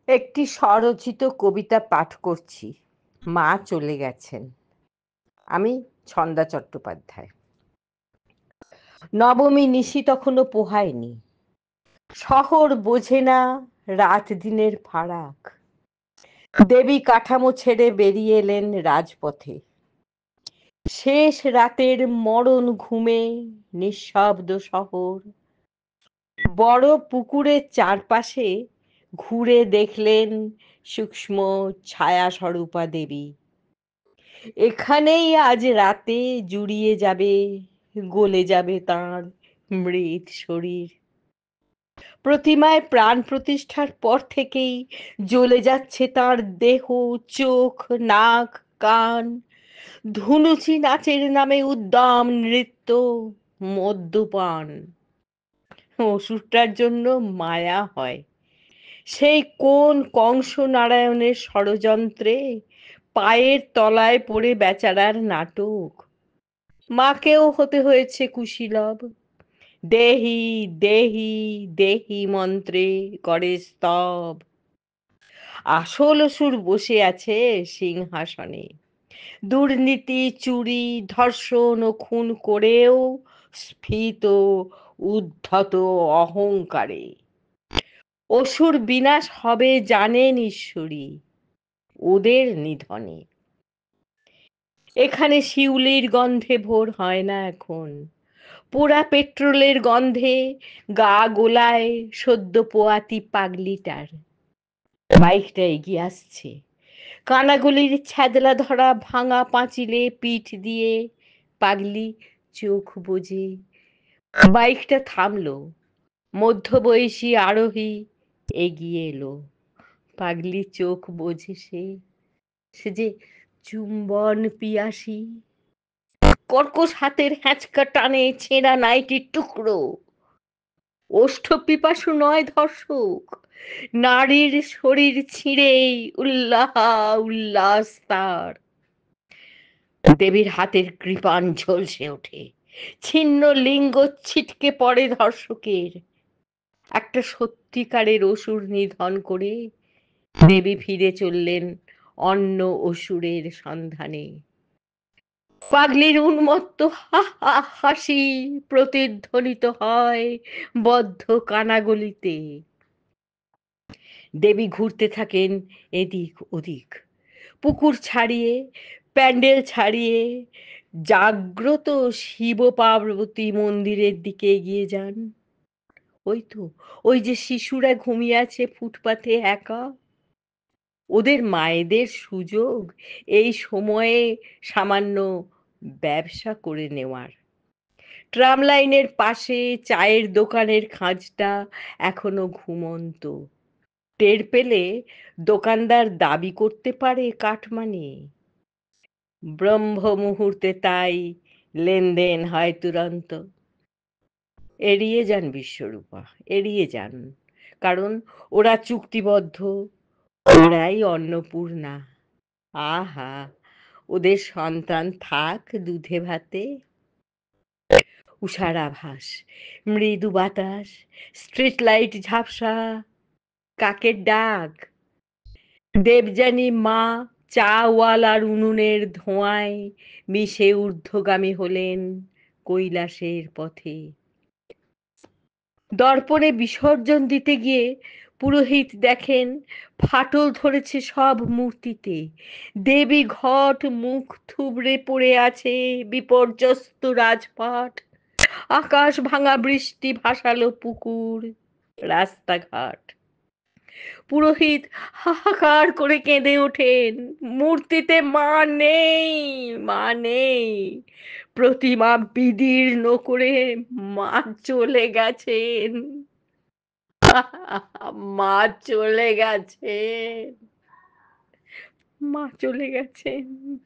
একটি স্বরচিত কবিতা পাঠ করছি। মা চলে গেছেন। আমি ছন্দা চট্টোপাধ্যায়। নবমী নিশি তখনো পোহায়নি। শহর বোঝে না রাত দিনের ফারাক। দেবী কাঠামো ছেড়ে বেরিয়ে এলেন রাজপথে। শেষ রাতের মরণ ঘুমে নিঃশব্দ শহর। বড় পুকুরের চারপাশে ঘুরে দেখলেন সূক্ষ্ম ছায়া স্বরূপা দেবী। এখানেই আজ রাতে জুড়িয়ে যাবে, গলে যাবে তাঁর মৃত শরীর। প্রতিমায় প্রাণ প্রতিষ্ঠার পর থেকেই জ্বলে যাচ্ছে তার দেহ, চোখ, নাক, কান। ধুনুচি নাচের নামে উদ্দাম নৃত্য, মদ্যপান। অসুরটার জন্য মায়া হয়। সেই কোন কংস নারায়ণের ষড়যন্ত্রে পায়ের তলায় পড়ে বেচারার নাটক। মাকেও হতে হয়েছে কুশীলব। দেহি দেহি দেহি মন্ত্রে করে স্তব। আসল অসুর বসে আছে সিংহাসনে। দুর্নীতি, চুরি, ধর্ষণ ও খুন করেও স্ফীত, উদ্ধত অহংকারে। অসুর বিনাশ হবে জানেন ঈশ্বরী, ওদের নিধনে। এখানে শিউলির গন্ধে ভোর হয় না এখন। পোড়া পেট্রোলের গন্ধে গা গোলায় সদ্য পোয়াতি পাগলিটার। বাইকটা এগিয়ে আসছে। কানাগলির ছ্যাদলা ধরা ভাঙা পাঁচিলে পিঠ দিয়ে পাগলি চোখ বুজে। বাইকটা থামলো। মধ্যবয়সী আরোহী এগিয়ে এলো। পাগলি চোখ বোঝে সে, সে যে চুম্বন পিয়াসী। কর্কশ হাতের হ্যাঁচকা টানে ছেঁড়া নাইটির টুকরো। ওষ্ঠ পিপাসু নয় ধর্ষক, নারীর শরীর ছিঁড়েই উল্লাস তার। দেবীর হাতের কৃপাণ ঝলসে ওঠে। ছিন্ন লিঙ্গ ছিটকে পড়ে ধর্ষকের। একটা সত্যিকারের অসুর নিধন করে দেবী ফিরে চললেন অন্য অসুরের সন্ধানে। পাগলির উন্মত্ত হা হা হাসি প্রতিধ্বনিত হয় বদ্ধ কানাগলিতে। দেবী ঘুরতে থাকেন এদিক ওদিক, পুকুর ছাড়িয়ে, প্যান্ডেল ছাড়িয়ে, জাগ্রত শিব পার্বতী মন্দিরের দিকে এগিয়ে যান। ওই তো, ওই যে শিশুরা ঘুমিয়ে আছে ফুটপাথে একা। ওদের মায়েদের সুযোগ এই সময়ে সামান্য ব্যবসা করে নেওয়ার। ট্রাম লাইনের পাশে চায়ের দোকানের খাঁজটা এখনো ঘুমন্ত। টের পেলে দোকানদার দাবি করতে পারে কাটমানি। ব্রহ্ম মুহূর্তে তাই লেনদেন হয় তুরন্ত। এড়িয়ে যান বিশ্বরূপা, এড়িয়ে যান। কারণ ওরা চুক্তিবদ্ধ, ওরাই অন্নপূর্ণা। আহা, ওদের সন্তান থাক দুধে ভাতে। উষার আভাস, মৃদু বাতাস, স্ট্রিট লাইট ঝাপসা, কাকের ডাক। দেবযানী মা চাওয়ালার উনুনের ধোঁয়ায় মিশে ঊর্ধ্বগামী হলেন কৈলাসের পথে। দর্পণে বিসর্জন দিতে গিয়ে পুরোহিত দেখেন ফাটল ধরেছে সব মূর্তিতে। দেবী ঘট মুখ থুবড়ে পড়ে আছে বিপর্যস্ত রাজপাট। আকাশ ভাঙা বৃষ্টি ভাসালো পুকুর, রাস্তাঘাট। পুরোহিত হাহাকার করে কেঁদে ওঠেন, মূর্তিতে মা নেই, মা নেই। প্রতিমা বিদীর্ণ করে মা চলে গেছেন, মা চলে গেছেন, মা চলে গেছেন।